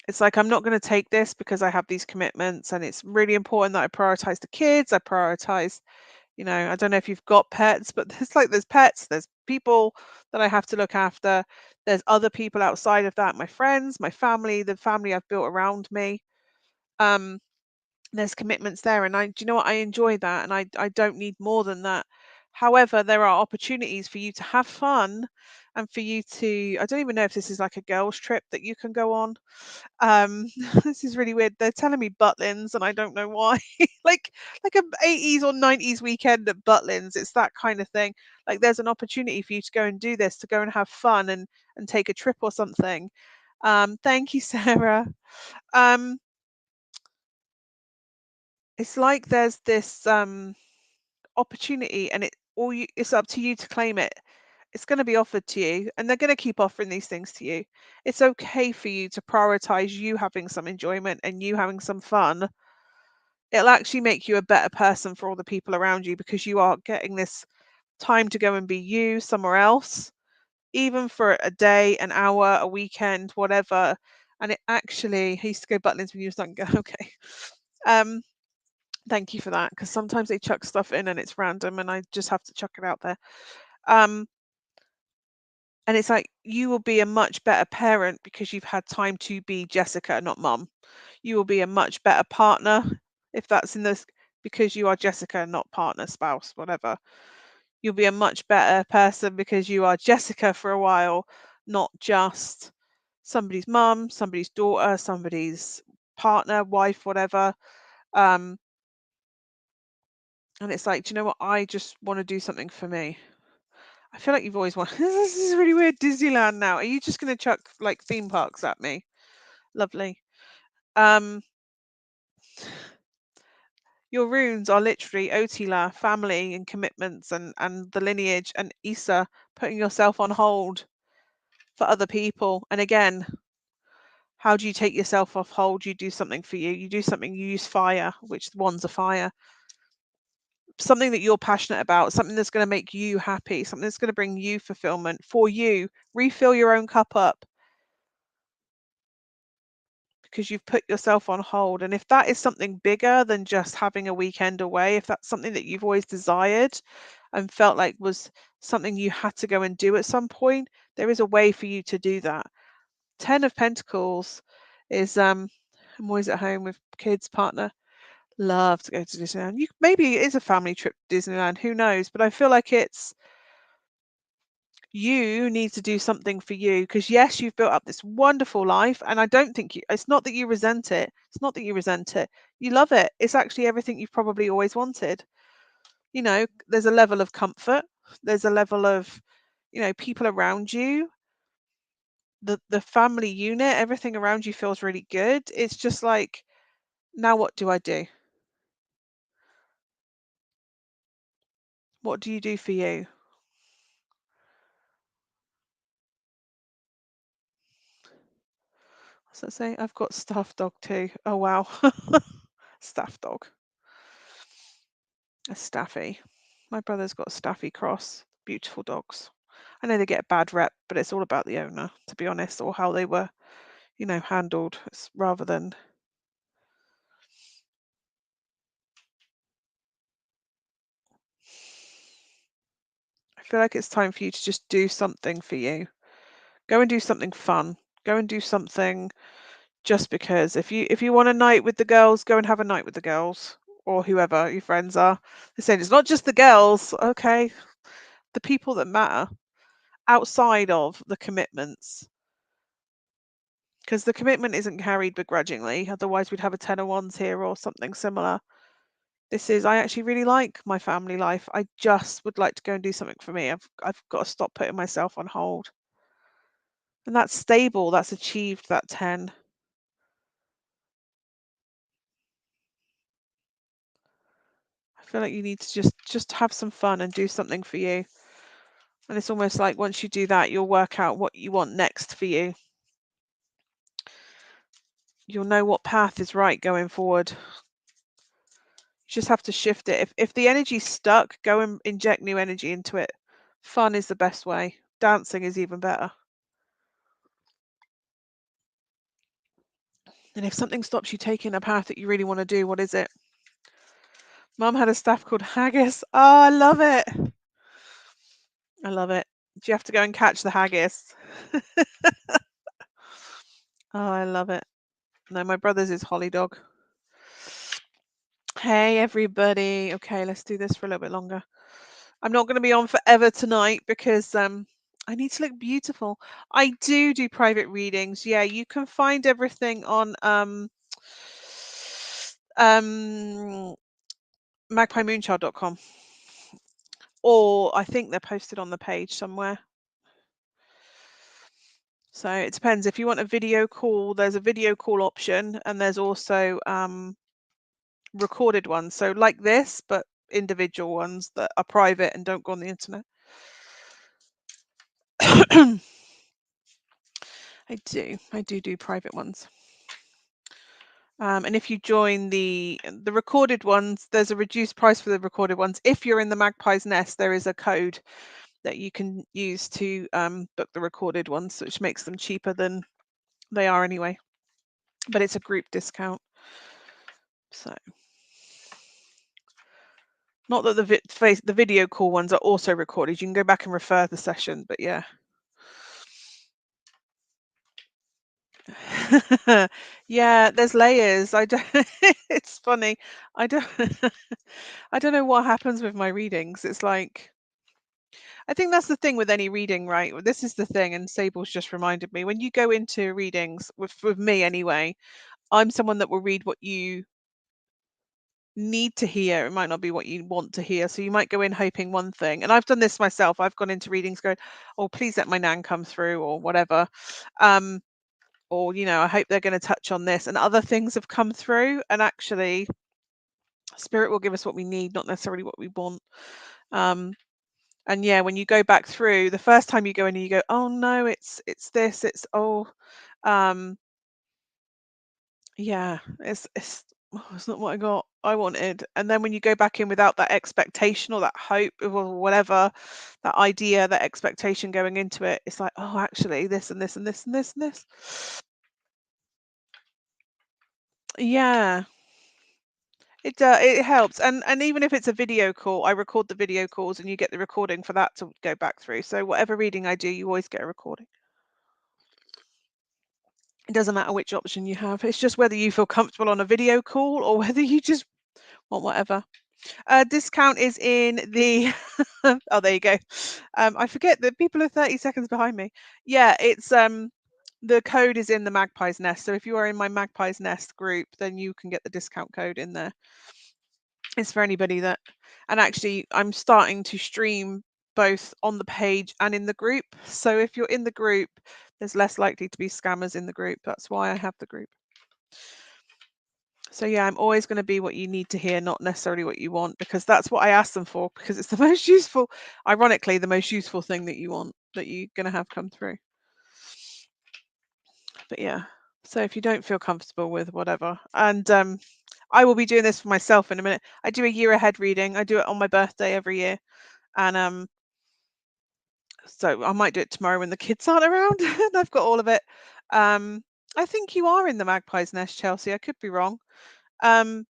It's like, I'm not going to take this because I have these commitments, and it's really important that I prioritize the kids. I prioritize, I don't know if you've got pets, but there's pets, there's people that I have to look after. There's other people outside of that, my friends, my family, the family I've built around me. Um, there's commitments there, and do you know what? I enjoy that, and I don't need more than that. However, there are opportunities for you to have fun and for you to, I don't even know if this is like a girls trip that you can go on. um this is really weird. They're telling me Butlins and I don't know why. like a 80s or 90s weekend at Butlins. It's that kind of thing. Like there's an opportunity for you to go and do this, to go and have fun and take a trip or something. Thank you, Sarah. um it's like there's this opportunity, and it's up to you to claim it. It's going to be offered to you, and they're going to keep offering these things to you. It's okay for you to prioritize you having some enjoyment and you having some fun, It'll actually make you a better person for all the people around you because you are getting this time to go and be you somewhere else, even for a day, an hour, a weekend, whatever. And it actually, I used to go Butlins when you was younger. Okay. Um, Thank you for that, because sometimes they chuck stuff in and it's random and I just have to chuck it out there. Um, and it's like you will be a much better parent because you've had time to be Jessica, not mum. You will be a much better partner if that's in this because you are Jessica, not partner, spouse, whatever. You'll be a much better person because you are Jessica for a while, not just somebody's mum, somebody's daughter, somebody's partner, wife, whatever. Um, and it's like, do you know what? I just want to do something for me. I feel like you've always wanted. This is really weird. Disneyland now. Are you just going to chuck like theme parks at me? Lovely. Um, your runes are literally Otila, family and commitments and the lineage and Issa putting yourself on hold for other people. And again, how do you take yourself off hold? You do something for you. You do something, you use fire, which one's a fire. Something that you're passionate about, something that's going to make you happy, something that's going to bring you fulfillment for you. Refill your own cup up because you've put yourself on hold. And if that is something bigger than just having a weekend away, if that's something that you've always desired and felt like was something you had to go and do at some point, there is a way for you to do that. 10 of Pentacles is I'm always at home with kids, partner. Love to go to Disneyland. Maybe it is a family trip to Disneyland, who knows? But I feel like it's you need to do something for you because yes, you've built up this wonderful life, and I don't think it's not that you resent it. It's not that you resent it. You love it. It's actually everything you've probably always wanted. You know, there's a level of comfort. There's a level of, people around you, the family unit, everything around you feels really good. It's just like, now what do I do? What do you do for you? What's that say? I've got staff dog too. Oh wow. Staff dog. A staffy. My brother's got a staffy cross. Beautiful dogs. I know they get a bad rep, but it's all about the owner, to be honest, or how they were, handled. It's rather than I feel like it's time for you to just do something for you. Go and do something fun. Go and do something just because. If you want a night with the girls, go and have a night with the girls or whoever your friends are. They're saying it's not just the girls, okay? The people that matter outside of the commitments. Because the commitment isn't carried begrudgingly, otherwise we'd have a 10 of wands here or something similar. This is, I actually really like my family life. I just would like to go and do something for me. I've got to stop putting myself on hold. And that's stable, that's achieved, that 10. I feel like you need to just have some fun and do something for you. And it's almost like once you do that, you'll work out what you want next for you. You'll know what path is right going forward. You just have to shift it. If the energy's stuck, go and inject new energy into it. Fun is the best way. Dancing is even better. And if something stops you taking a path that you really want to do, what is it? Mum had a staff called haggis. Oh, I love it. I love it. Do you have to go and catch the haggis? Oh, I love it. No, my brother's is Holly Dog. Hey, everybody. Okay, let's do this for a little bit longer. I'm not going to be on forever tonight because I need to look beautiful. I do private readings. Yeah, you can find everything on magpiemoonchild.com, or I think they're posted on the page somewhere. So it depends. If you want a video call, there's a video call option, and there's also recorded ones. So like this, but individual ones that are private and don't go on the internet. I do private ones. And if you join the recorded ones, there's a reduced price for the recorded ones. If you're in the Magpie's Nest, there is a code that you can use to book the recorded ones, which makes them cheaper than they are anyway. But it's a group discount. So not that the video call ones are also recorded. You can go back and refer the session, but yeah. Yeah, there's layers. I don't it's funny. I don't I don't know what happens with my readings. It's like I think that's the thing with any reading, right? This is the thing, and Sable's just reminded me. When you go into readings with me anyway, I'm someone that will read what you need to hear. It might not be what you want to hear. So you might go in hoping one thing. And I've done this myself. I've gone into readings going, oh, please let my nan come through or whatever. Um, or, I hope they're going to touch on this. And other things have come through. And actually, spirit will give us what we need, not necessarily what we want. And yeah, when you go back through, the first time you go in and you go, oh no, it's this, um, yeah, it's not what I wanted. And then when you go back in without that expectation or that hope or whatever, that idea, that expectation going into it, it's like, oh, actually, this and this and this and this and this. Yeah, it helps. And even if it's a video call, I record the video calls and you get the recording for that to go back through. So whatever reading I do, you always get a recording. It doesn't matter which option you have. It's just whether you feel comfortable on a video call or whether you just want whatever. Discount is in the oh, there you go. I forget that people are 30 seconds behind me. Yeah, it's the code is in the Magpie's Nest. So if you are in my Magpie's Nest group, then you can get the discount code in there. It's for anybody that, and actually I'm starting to stream both on the page and in the group. So if you're in the group, there's less likely to be scammers in the group. That's why I have the group. So yeah, I'm always going to be what you need to hear, not necessarily what you want, because that's what I asked them for, because it's the most useful, ironically, the most useful thing that you want, that you're going to have come through. But yeah, so if you don't feel comfortable with whatever, and I will be doing this for myself in a minute. I do a year ahead reading. I do it on my birthday every year, and so I might do it tomorrow when the kids aren't around and I've got all of it. I think you are in the Magpie's Nest, Chelsea. I could be wrong. Um,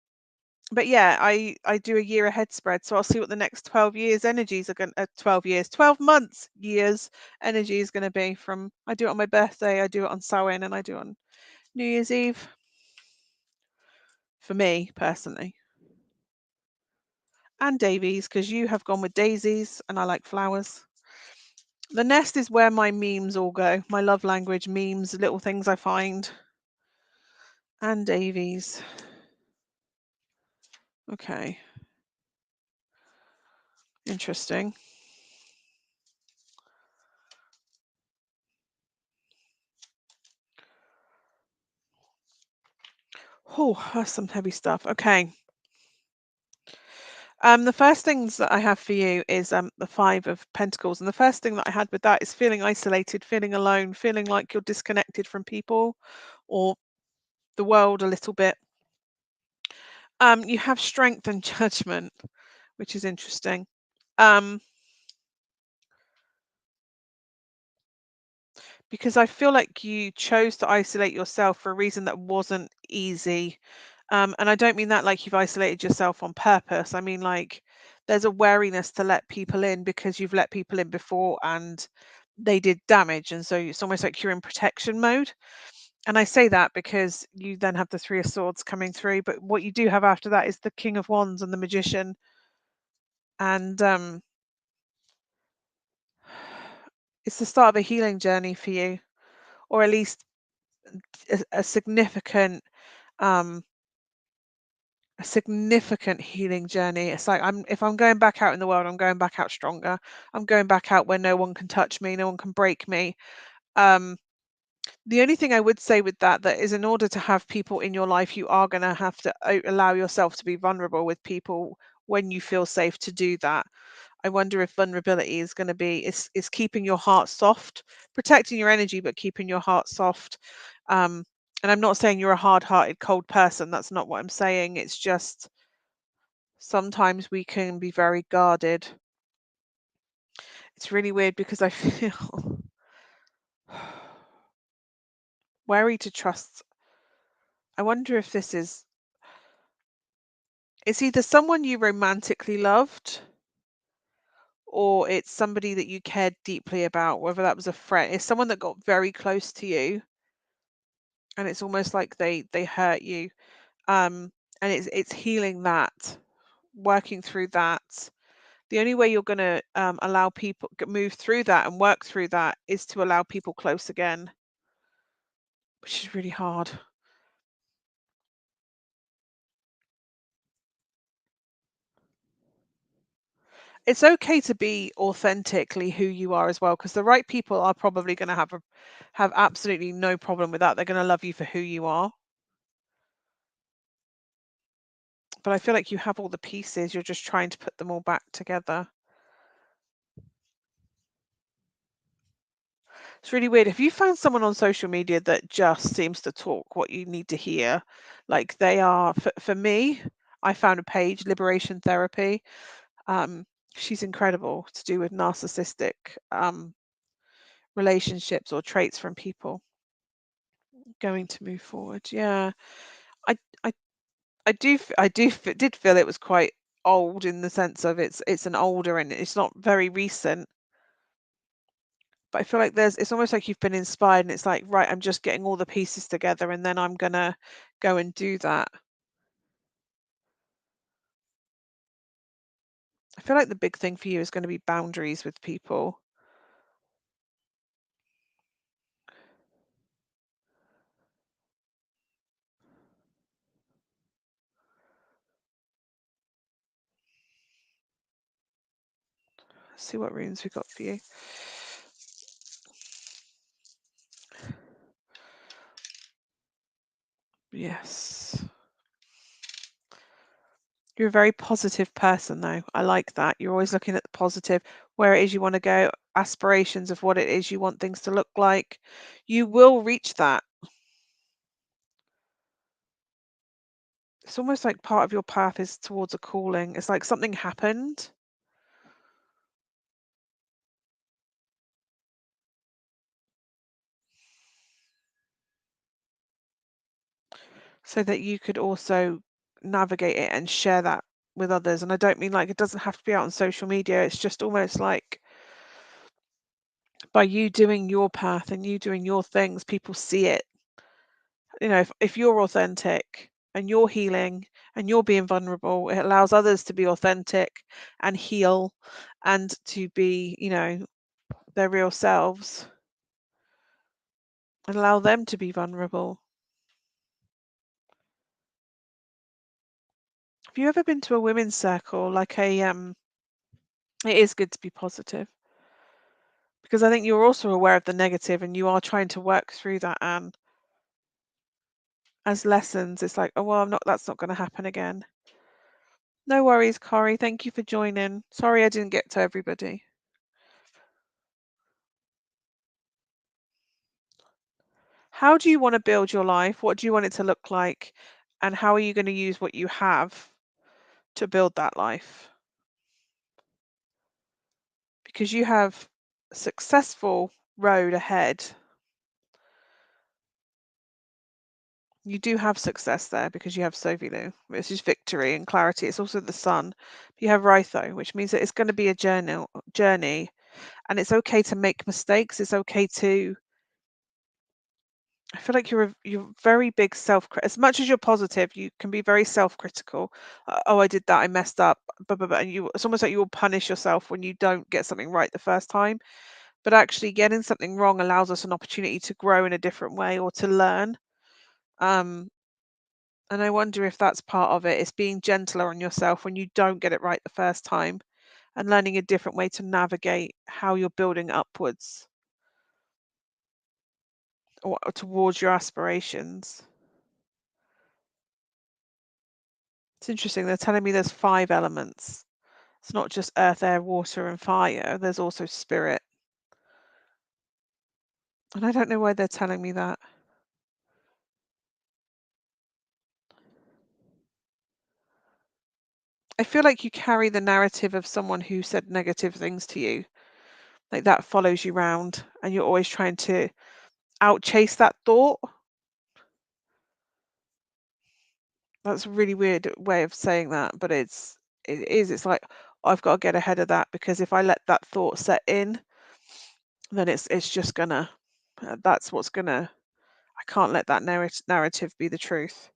but yeah, I do a year ahead spread, so I'll see what the next 12 years energies are going. 12 years, 12 months, years energy is going to be from. I do it on my birthday, I do it on Samhain, and I do it on New Year's Eve. For me personally, and Davies, because you have gone with daisies, and I like flowers. The nest is where my memes all go. My love language memes, little things I find. And Davies. Okay. Interesting. Oh, that's some heavy stuff. Okay. The first things that I have for you is the Five of Pentacles. And the first thing that I had with that is feeling isolated, feeling alone, feeling like you're disconnected from people or the world a little bit. You have strength and judgment, which is interesting. Because I feel like you chose to isolate yourself for a reason that wasn't easy. And I don't mean that like you've isolated yourself on purpose. I mean like there's a wariness to let people in because you've let people in before and they did damage. And so it's almost like you're in protection mode. And I say that because you then have the Three of Swords coming through. But what you do have after that is the King of Wands and the Magician. And it's the start of a healing journey for you, or at least a significant um a significant healing journey. It's like if I'm going back out in the world, I'm going back out stronger. I'm going back out where no one can touch me, no one can break me. Um, the only thing I would say with that is in order to have people in your life, you are going to have to allow yourself to be vulnerable with people when you feel safe to do that. I wonder if vulnerability is going to be is keeping your heart soft, protecting your energy, but keeping your heart soft. Um, And I'm not saying you're a hard-hearted, cold person. That's not what I'm saying. It's just sometimes we can be very guarded. It's really weird because I feel wary to trust. I wonder if this is it's either someone you romantically loved or it's somebody that you cared deeply about, whether that was a friend. It's someone that got very close to you and it's almost like they hurt you. Um and it's healing that, working through that. The only way you're going to allow people move through that and work through that is to allow people close again, which is really hard. It's okay to be authentically who you are as well, because the right people are probably going to have absolutely no problem with that. They're going to love you for who you are. But I feel like you have all the pieces. You're just trying to put them all back together. It's really weird. If you found someone on social media that just seems to talk what you need to hear, like they are, for me, I found a page, Liberation Therapy. Um, she's incredible to do with narcissistic relationships or traits from people going to move forward. Yeah, I, I, did feel it was quite old in the sense of it's an older and it's not very recent. But I feel like it's almost like you've been inspired and it's like, right, I'm just getting all the pieces together and then I'm gonna go and do that. I feel like the big thing for you is going to be boundaries with people. Let's see what runes we got for you. Yes. You're a very positive person, though. I like that. You're always looking at the positive, where it is you want to go, aspirations of what it is you want things to look like. You will reach that. It's almost like part of your path is towards a calling. It's like something happened so that you could also navigate it and share that with others. And I don't mean like it doesn't have to be out on social media. It's just almost like by you doing your path and you doing your things, people see it. If you're authentic and you're healing and you're being vulnerable, it allows others to be authentic and heal and to be, their real selves and allow them to be vulnerable. Have you ever been to a women's circle it is good to be positive because I think you're also aware of the negative and you are trying to work through that and as lessons it's like, oh well, that's not going to happen again. No worries, Corey. Thank you for joining. Sorry I didn't get to everybody. How do you want to build your life? What do you want it to look like? And how are you going to use what you have to build that life? Because you have a successful road ahead. You do have success there because you have Sovilu, which is victory and clarity. It's also the sun. You have Rytho, which means that it's going to be a journey, and it's okay to make mistakes. It's okay to I feel like you're very big as much as you're positive, you can be very self-critical. Oh, I did that, I messed up, blah, blah, blah. And it's almost like you will punish yourself when you don't get something right the first time. But actually getting something wrong allows us an opportunity to grow in a different way or to learn. Um, and I wonder if that's part of it. It's being gentler on yourself when you don't get it right the first time and learning a different way to navigate how you're building upwards or towards your aspirations. It's interesting. They're telling me there's 5 elements. It's not just earth, air, water, and fire. There's also spirit. And I don't know why they're telling me that. I feel like you carry the narrative of someone who said negative things to you. Like that follows you round and you're always trying to outchase that thought. That's a really weird way of saying that, but it is. It's like I've got to get ahead of that because if I let that thought set in, then it's just gonna that's what's gonna I can't let that narrative be the truth.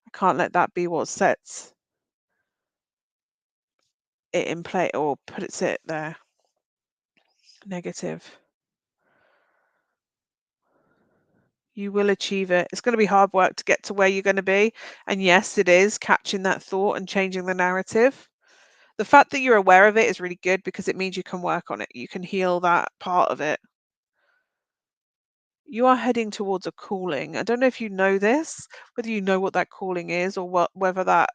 I can't let that be what sets it in play or puts it there. Negative. You will achieve it. It's going to be hard work to get to where you're going to be. And yes, it is catching that thought and changing the narrative. The fact that you're aware of it is really good because it means you can work on it. You can heal that part of it. You are heading towards a calling. I don't know if you know this, whether you know what that calling is or whether that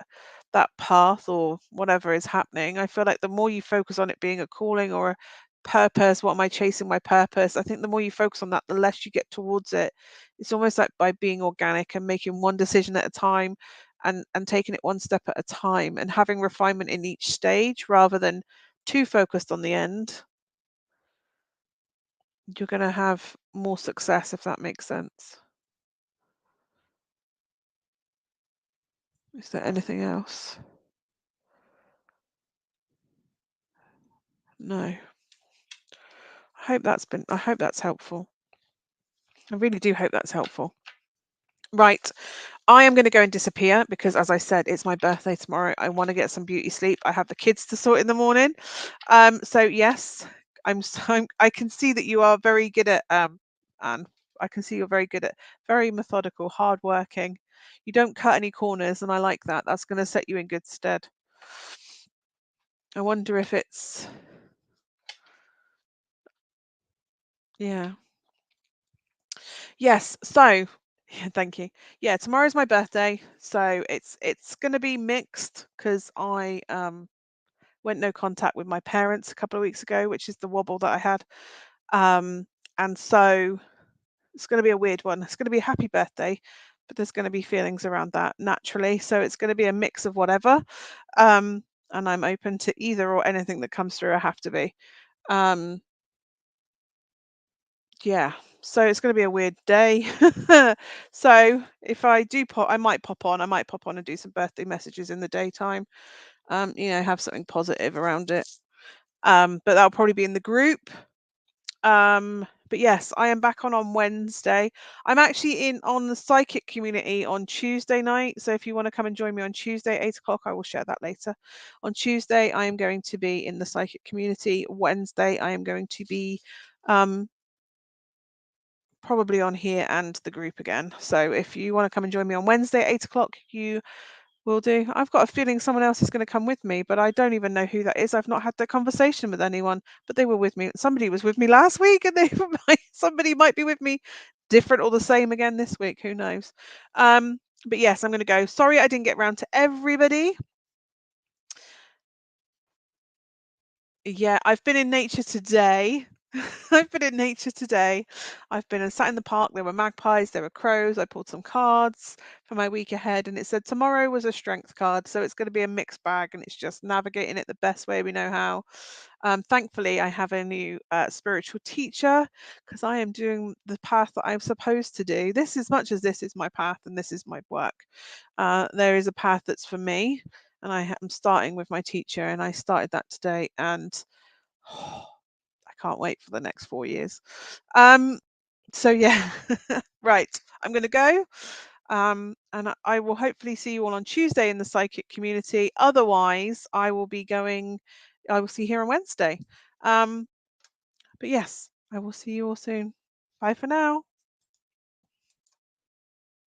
path or whatever is happening. I feel like the more you focus on it being a calling or a purpose, what am I chasing my purpose? I think the more you focus on that, the less you get towards it. It's almost like by being organic and making one decision at a time and taking it one step at a time and having refinement in each stage rather than too focused on the end. You're going to have more success if that makes sense. Is there anything else? No. I hope that's helpful. I really do hope that's helpful. Right. I am going to go and disappear because as I said, it's my birthday tomorrow. I want to get some beauty sleep. I have the kids to sort in the morning. So yes, I can see that you are very good at and I can see you're very good at very methodical, hardworking. You don't cut any corners and I like that. That's going to set you in good stead. I wonder if it's yeah. Yes. So, yeah, thank you. Yeah, tomorrow's my birthday, so it's going to be mixed because I went no contact with my parents a couple of weeks ago, which is the wobble that I had. Um, and so it's going to be a weird one. It's going to be a happy birthday, but there's going to be feelings around that naturally. So it's going to be a mix of whatever. Um, and I'm open to either or anything that comes through. I have to be. Um, Yeah, so it's gonna be a weird day. So if I do pop I might pop on. I might pop on and do some birthday messages in the daytime. Have something positive around it. But that'll probably be in the group. But yes, I am back on Wednesday. I'm actually in on the psychic community on Tuesday night. So if you want to come and join me on Tuesday, 8 o'clock, I will share that later. On Tuesday, I am going to be in the psychic community. Wednesday, I am going to be um probably on here and the group again. So if you want to come and join me on Wednesday at 8 o'clock, you will do. I've got a feeling someone else is going to come with me, but I don't even know who that is. I've not had that conversation with anyone, but they were with me. Somebody was with me last week, and somebody might be with me, different or the same again this week. Who knows? But yes, I'm going to go. Sorry, I didn't get round to everybody. Yeah, I've been in nature today. I've been in nature today. I've been and sat in the park. There were magpies, there were crows. I pulled some cards for my week ahead, and it said tomorrow was a strength card. So it's going to be a mixed bag, and it's just navigating it the best way we know how. Thankfully, I have a new spiritual teacher because I am doing the path that I'm supposed to do. This, as much as this is my path and this is my work, there is a path that's for me, and am starting with my teacher, and I started that today, and I can't wait for the next 4 years. So yeah, right. I'm going to go. And I will hopefully see you all on Tuesday in the psychic community. Otherwise, I will see you here on Wednesday. But yes, I will see you all soon. Bye for now.